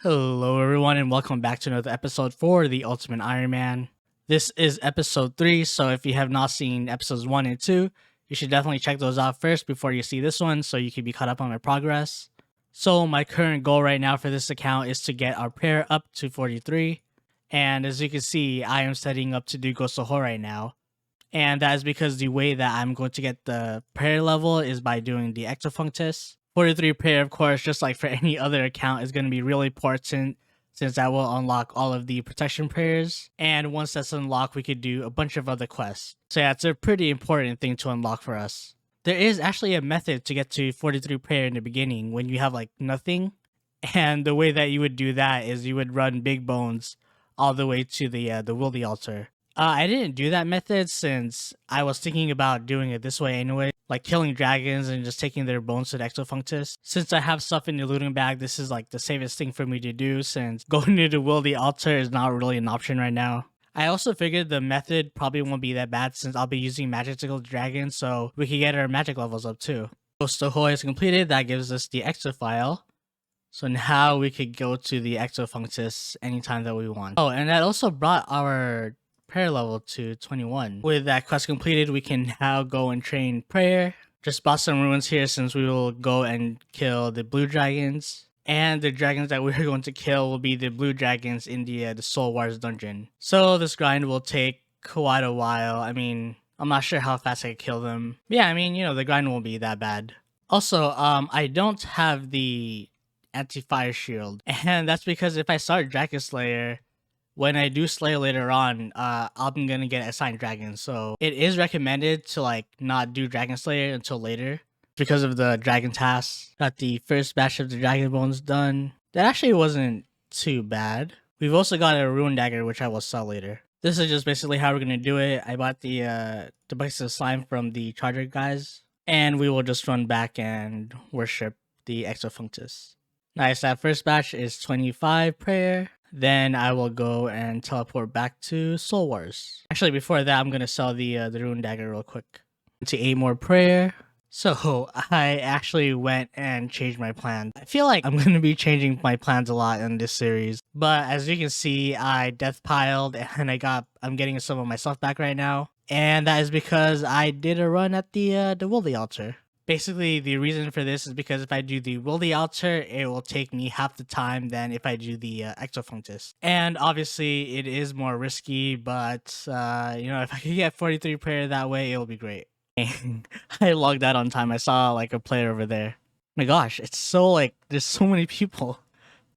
Hello, everyone, and welcome back to another episode for the Ultimate Ironman. This is episode 3, so if you have not seen episodes 1 and 2, you should definitely check those out first before you see this one so you can be caught up on my progress. So, my current goal right now for this account is to get our prayer up to 43, and as you can see, I am setting up to do Gosoho right now. And that is because the way that I'm going to get the prayer level is by doing the exofunctus. 43 prayer, of course, just like for any other account, is going to be really important since that will unlock all of the protection prayers. And once that's unlocked, we could do a bunch of other quests. So yeah, it's a pretty important thing to unlock for us. There is actually a method to get to 43 prayer in the beginning when you have like nothing. And the way that you would do that is you would run Big Bones all the way to the Wildy altar. I didn't do that method since I was thinking about doing it this way anyway, like killing dragons and just taking their bones to the exofunctus. Since I have stuff in the looting bag, this is like the safest thing for me to do since going to the Wildy altar is not really an option right now. I also figured the method probably won't be that bad since I'll be using magic to kill dragons, so we can get our magic levels up too. So hoya is completed, that gives us the exo file. So now we could go to the exofunctus anytime that we want. Oh, and that also brought our prayer level to 21. With that quest completed, we can now go and train prayer. Just bought some ruins here since we will go and kill the blue dragons. And the dragons that we're going to kill will be the blue dragons in the Soul Wars dungeon. So this grind will take quite a while. I mean, I'm not sure how fast I can kill them. Yeah, I mean, the grind won't be that bad. Also, I don't have the anti-fire shield. And that's because if I start Dragon Slayer, when I do Slayer later on, I'm gonna get assigned dragons. So it is recommended to like not do Dragon Slayer until later because of the dragon tasks. Got the first batch of the dragon bones done. That actually wasn't too bad. We've also got a rune dagger, which I will sell later. This is just basically how we're gonna do it. I bought the buckets of slime from the charger guys, and we will just run back and worship the exofunctus. Nice, that first batch is 25 prayer. Then I will go and teleport back to Soul Wars. Actually, before that, I'm gonna sell the rune dagger real quick. To 8 more prayer. So I actually went and changed my plan. I feel like I'm gonna be changing my plans a lot in this series. But as you can see, I death piled and I'm getting some of my stuff back right now. And that is because I did a run at the Wildy altar. Basically, the reason for this is because if I do the Wildy altar, it will take me half the time than if I do the exofunctus. And obviously, it is more risky, but if I could get 43 prayer that way, it'll be great. I logged out on time. I saw like a player over there. My gosh, it's so like there's so many people.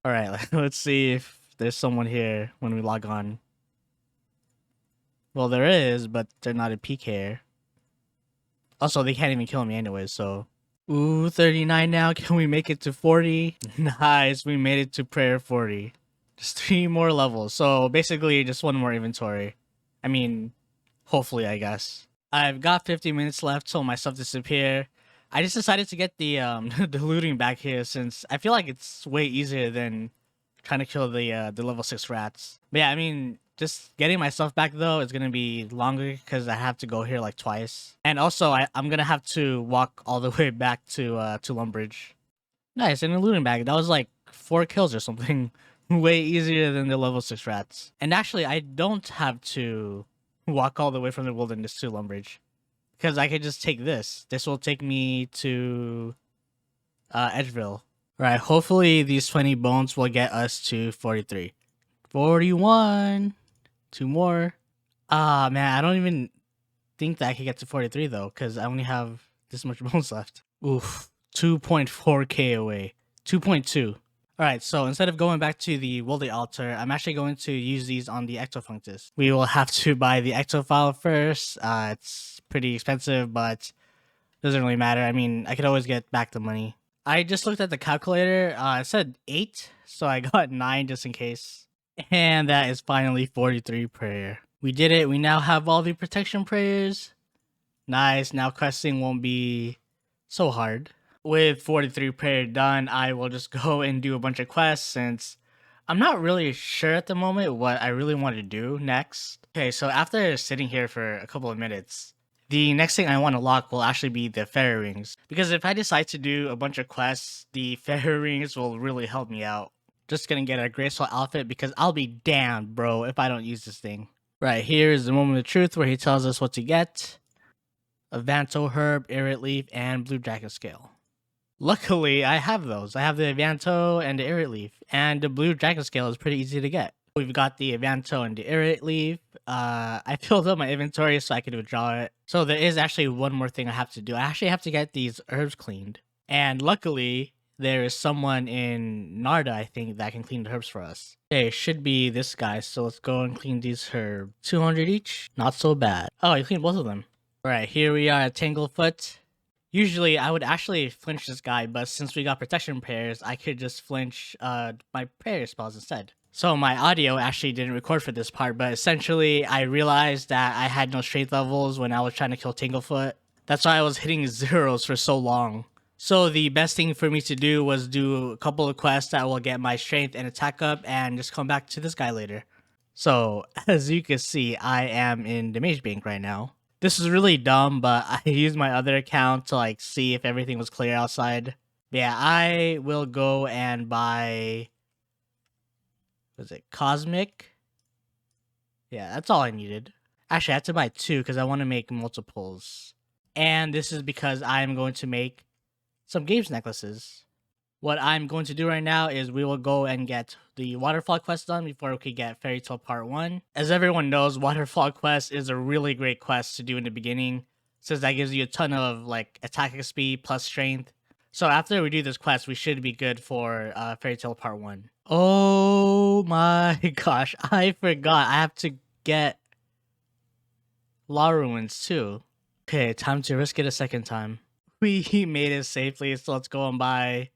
All right, let's see if there's someone here when we log on. Well, there is, but they're not a PK. Also, they can't even kill me anyway, so... Ooh, 39 now. Can we make it to 40? Nice, we made it to prayer 40. Just 3 more levels. So, basically, just 1 more inventory. I mean, hopefully, I guess. I've got 50 minutes left till my stuff disappear. I just decided to get the the looting back here since I feel like it's way easier than trying to kill the level 6 rats. But yeah, I mean... Just getting my stuff back though is gonna be longer because I have to go here like twice, and also I'm gonna have to walk all the way back to Lumbridge. Nice, and a looting bag. That was like 4 kills or something. Way easier than the level 6 rats. And actually, I don't have to walk all the way from the wilderness to Lumbridge because I could just take this. This will take me to Edgeville. Alright, hopefully these 20 bones will get us to 43. 41. 2 more. Ah, man, I don't even think that I could get to 43 though, because I only have this much bones left. Oof, 2.4k away. 2.2. Alright, so instead of going back to the Wildy altar, I'm actually going to use these on the exofunctus. We will have to buy the exo file first. It's pretty expensive, but doesn't really matter. I mean, I could always get back the money. I just looked at the calculator. It said 8, so I got 9 just in case. And that is finally 43 prayer. We did it. We now have all the protection prayers. Nice. Now questing won't be so hard. With 43 prayer done, I will just go and do a bunch of quests since I'm not really sure at the moment what I really want to do next. Okay, so after sitting here for a couple of minutes, the next thing I want to lock will actually be the fairy rings. Because if I decide to do a bunch of quests, the fairy rings will really help me out. Just gonna get a graceful outfit because I'll be damned, bro, if I don't use this thing. Right, here is the moment of truth where he tells us what to get. A Vanto herb, Irrit leaf, and blue jacket scale. Luckily, I have those. I have the Vanto and the Irrit leaf, and the blue jacket scale is pretty easy to get. We've got the Vanto and the Irrit leaf. I filled up my inventory so I could withdraw it. So there is actually one more thing I have to do. I actually have to get these herbs cleaned. And luckily, there is someone in Narda, I think, that can clean the herbs for us. Okay, it should be this guy. So let's go and clean these herbs. 200 each? Not so bad. Oh, you cleaned both of them. Alright, here we are at Tanglefoot. Usually, I would actually flinch this guy, but since we got protection prayers, I could just flinch my prayer spells instead. So my audio actually didn't record for this part, but essentially, I realized that I had no strength levels when I was trying to kill Tanglefoot. That's why I was hitting zeros for so long. So the best thing for me to do was do a couple of quests that will get my strength and attack up and just come back to this guy later. So, as you can see, I am in the Mage Bank right now. This is really dumb, but I used my other account to like see if everything was clear outside. Yeah, I will go and buy... Was it Cosmic? Yeah, that's all I needed. Actually, I had to buy 2 because I want to make multiples. And this is because I'm going to make some games necklaces. What I'm going to do right now is we will go and get the Waterfall quest done before we could get Fairy Tale Part 1. As everyone knows, Waterfall quest is a really great quest to do in the beginning, since that gives you a ton of like attack speed plus strength. So after we do this quest, we should be good for Fairy Tale Part 1. Oh my gosh, I forgot. I have to get Law Ruins too. Okay, time to risk it a second time. We made it safely, so let's go and buy...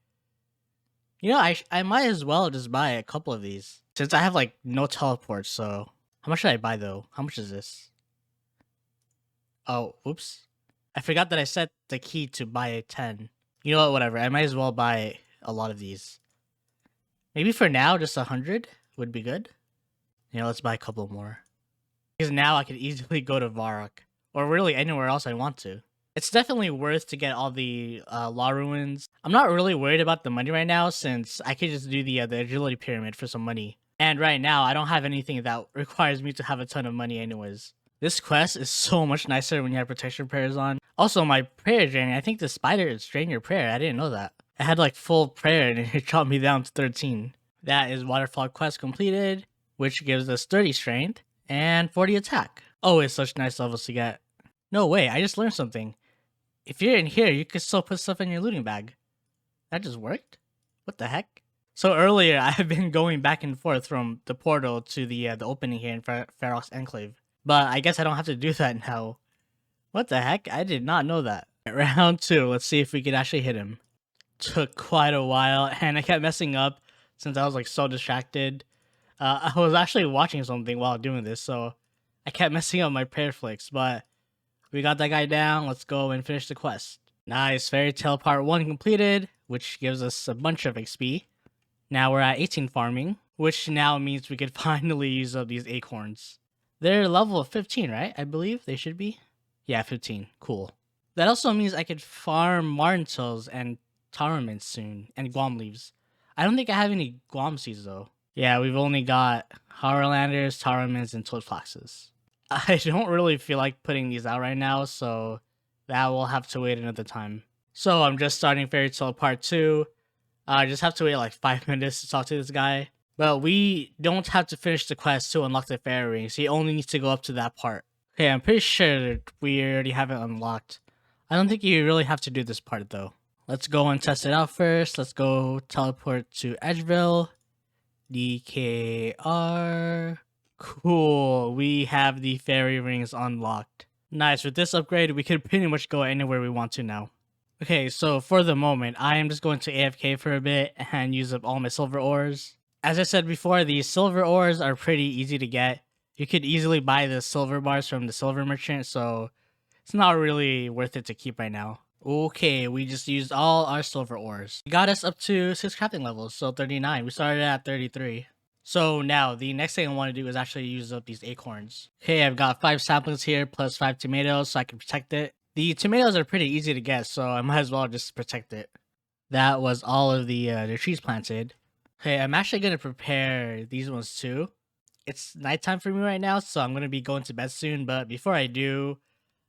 You know, I might as well just buy a couple of these. Since I have, like, no teleports, so... How much should I buy, though? How much is this? Oh, whoops. I forgot that I set the key to buy 10. You know what, whatever. I might as well buy a lot of these. Maybe for now, just 100 would be good. You know, let's buy a couple more. Because now I could easily go to Varrock. Or really anywhere else I want to. It's definitely worth to get all the Law Ruins. I'm not really worried about the money right now since I could just do the Agility Pyramid for some money. And right now, I don't have anything that requires me to have a ton of money anyways. This quest is so much nicer when you have Protection Prayers on. Also, my prayer draining, I think the spider is draining your prayer. I didn't know that. I had like full prayer and it dropped me down to 13. That is Waterfall quest completed, which gives us 30 strength and 40 attack. Oh, it's such nice levels to get. No way, I just learned something. If you're in here, you can still put stuff in your looting bag. That just worked? What the heck? So earlier, I've been going back and forth from the portal to the opening here in Ferox Enclave. But I guess I don't have to do that now. What the heck? I did not know that. Round 2, let's see if we could actually hit him. Took quite a while, and I kept messing up since I was like so distracted. I was actually watching something while doing this, so I kept messing up my prayer flicks, but we got that guy down. Let's go and finish the quest. Nice. Fairy Tale Part 1 completed, which gives us a bunch of XP. Now we're at 18 farming, which now means we could finally use up these acorns. They're level 15, right? I believe they should be. Yeah, 15. Cool. That also means I could farm Martins and Taramins soon, and Guam leaves. I don't think I have any Guam seeds though. Yeah, we've only got Horrorlanders, Taramins, and Toadflaxes. I don't really feel like putting these out right now, so that will have to wait another time. So I'm just starting Fairy Tale Part 2. I just have to wait like 5 minutes to talk to this guy. But we don't have to finish the quest to unlock the fairy rings. He only needs to go up to that part. Okay, I'm pretty sure we already have it unlocked. I don't think you really have to do this part though. Let's go and test it out first. Let's go teleport to Edgeville. DKR. Cool, we have the fairy rings unlocked. Nice, with this upgrade, we can pretty much go anywhere we want to now. Okay, so for the moment, I am just going to AFK for a bit and use up all my silver ores. As I said before, these silver ores are pretty easy to get. You could easily buy the silver bars from the silver merchant, so it's not really worth it to keep right now. Okay, we just used all our silver ores. It got us up to 6 crafting levels, so 39. We started at 33. So now, the next thing I want to do is actually use up these acorns. Okay, I've got 5 saplings here plus 5 tomatoes so I can protect it. The tomatoes are pretty easy to get, so I might as well just protect it. That was all of the trees planted. Okay, I'm actually gonna prepare these ones too. It's nighttime for me right now, so I'm gonna be going to bed soon. But before I do,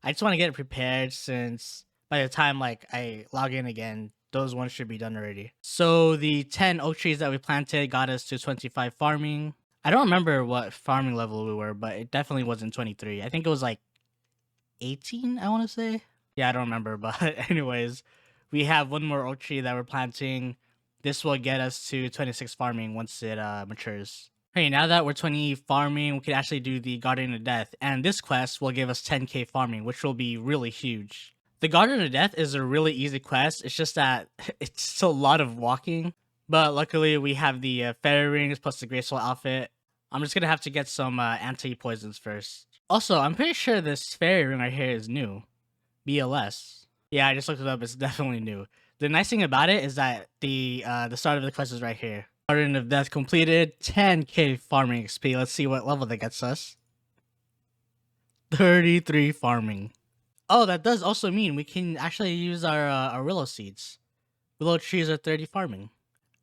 I just want to get it prepared since by the time like I log in again, those ones should be done already. So the 10 oak trees that we planted got us to 25 farming. I don't remember what farming level we were, but it definitely wasn't 23. I think it was like 18, I want to say. Yeah, I don't remember, but anyways, we have one more oak tree that we're planting. This will get us to 26 farming once it matures. Hey, now that we're 20 farming, we could actually do the Garden of Death, and this quest will give us 10k farming, which will be really huge. The Garden of Death is a really easy quest, it's just that it's a lot of walking, but luckily we have the fairy rings plus the graceful outfit. I'm just gonna have to get some anti-poisons first. Also, I'm pretty sure this fairy ring right here is new. BLS. Yeah, I just looked it up, it's definitely new. The nice thing about it is that the start of the quest is right here. Garden of Death completed, 10k farming XP. Let's see what level that gets us. 33 farming. Oh, that does also mean we can actually use our willow seeds. Willow trees are 30 farming.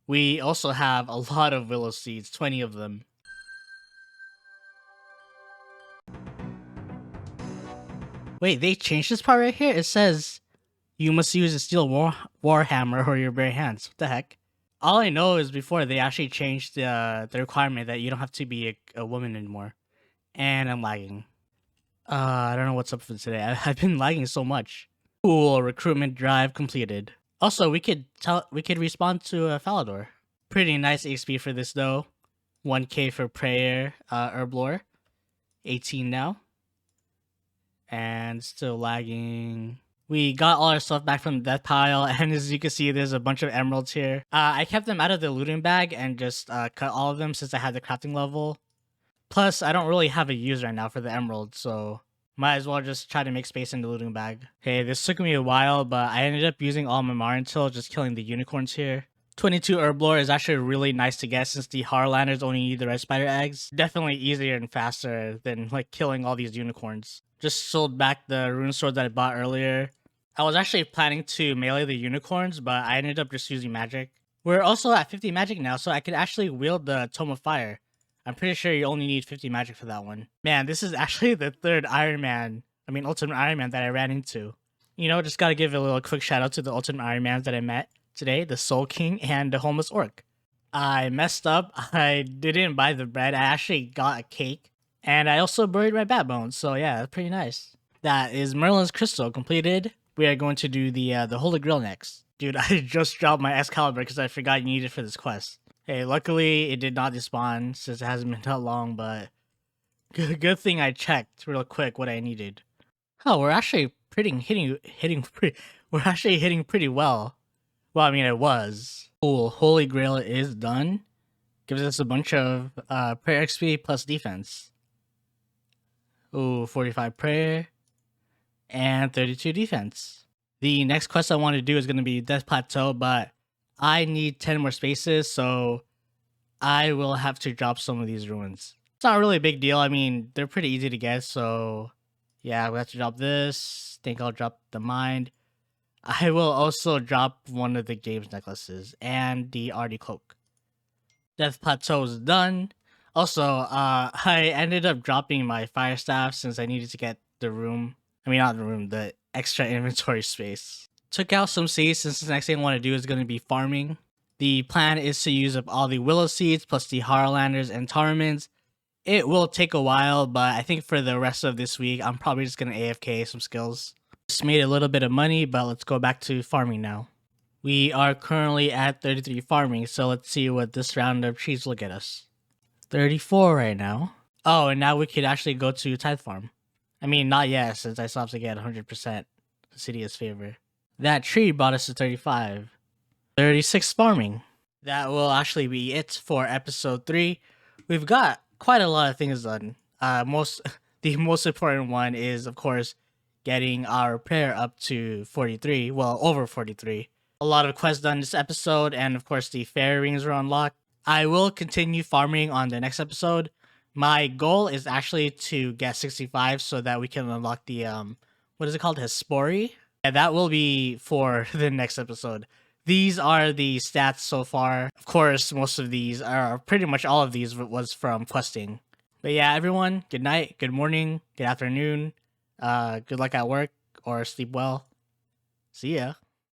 We also have a lot of willow seeds, 20 of them. Wait, they changed this part right here? It says you must use a steel warhammer or your bare hands. What the heck? All I know is before they actually changed the requirement that you don't have to be a woman anymore. And I'm lagging. I don't know what's up for today. I've been lagging so much. Cool, recruitment drive completed. Also, we could respond to Falador. Pretty nice XP for this though. 1k for prayer, herblore. 18 now. And still lagging. We got all our stuff back from the death pile, and as you can see, there's a bunch of emeralds here. I kept them out of the looting bag and just cut all of them since I had the crafting level. Plus, I don't really have a use right now for the emeralds, so might as well just try to make space in the looting bag. Okay, this took me a while, but I ended up using all my Marintil, just killing the unicorns here. 22 herblore is actually really nice to get since the Harlanders only need the red spider eggs. Definitely easier and faster than like killing all these unicorns. Just sold back the rune sword that I bought earlier. I was actually planning to melee the unicorns, but I ended up just using magic. We're also at 50 magic now, so I could actually wield the Tome of Fire. I'm pretty sure you only need 50 magic for that one. Man, this is actually the third Ultimate Iron Man that I ran into. You know, just gotta give a little quick shout out to the Ultimate Iron Mans that I met today, the Soul King and the Homeless Orc. I messed up. I didn't buy the bread. I actually got a cake. And I also buried my bat bones, so yeah, that's pretty nice. That is Merlin's Crystal completed. We are going to do the Holy Grail next. Dude, I just dropped my Excalibur because I forgot you needed it for this quest. Hey, luckily it did not despawn since it hasn't been that long, but good thing I checked real quick what I needed. Oh, we're actually we're actually hitting pretty well. Well, I mean, it was. Cool, Holy Grail is done. Gives us a bunch of prayer XP plus defense. Ooh, 45 prayer and 32 defense. The next quest I want to do is going to be Death Plateau, but I need 10 more spaces, so I will have to drop some of these ruins. It's not really a big deal. I mean, they're pretty easy to get, so yeah, we have to drop this. Think I'll drop the Mind. I will also drop one of the Games necklaces and the Artie cloak. Death Plateau is done. Also, I ended up dropping my fire staff since I needed to get the room. I mean, not the room, the extra inventory space. Took out some seeds since the next thing I want to do is going to be farming. The plan is to use up all the willow seeds plus the Harlanders and Tarmans. It will take a while, but I think for the rest of this week, I'm probably just going to AFK some skills. Just made a little bit of money, but let's go back to farming now. We are currently at 33 farming, so let's see what this round of trees will get us. 34 right now. Oh, and now we could actually go to Tithe Farm. I mean, not yet, since I still have to get 100% the city's favor. That tree brought us to 35. 36 farming. That will actually be it for episode 3. We've got quite a lot of things done. The most important one is, of course, getting our prayer up to 43. Well, over 43. A lot of quests done this episode, and of course the fairy rings are unlocked. I will continue farming on the next episode. My goal is actually to get 65 so that we can unlock the what is it called? Hespori? Yeah, that will be for the next episode. these are the stats so far. Of course, most of these are pretty much all of these was from questing. But yeah, everyone, good night, good morning, good afternoon, good luck at work or sleep well. See ya.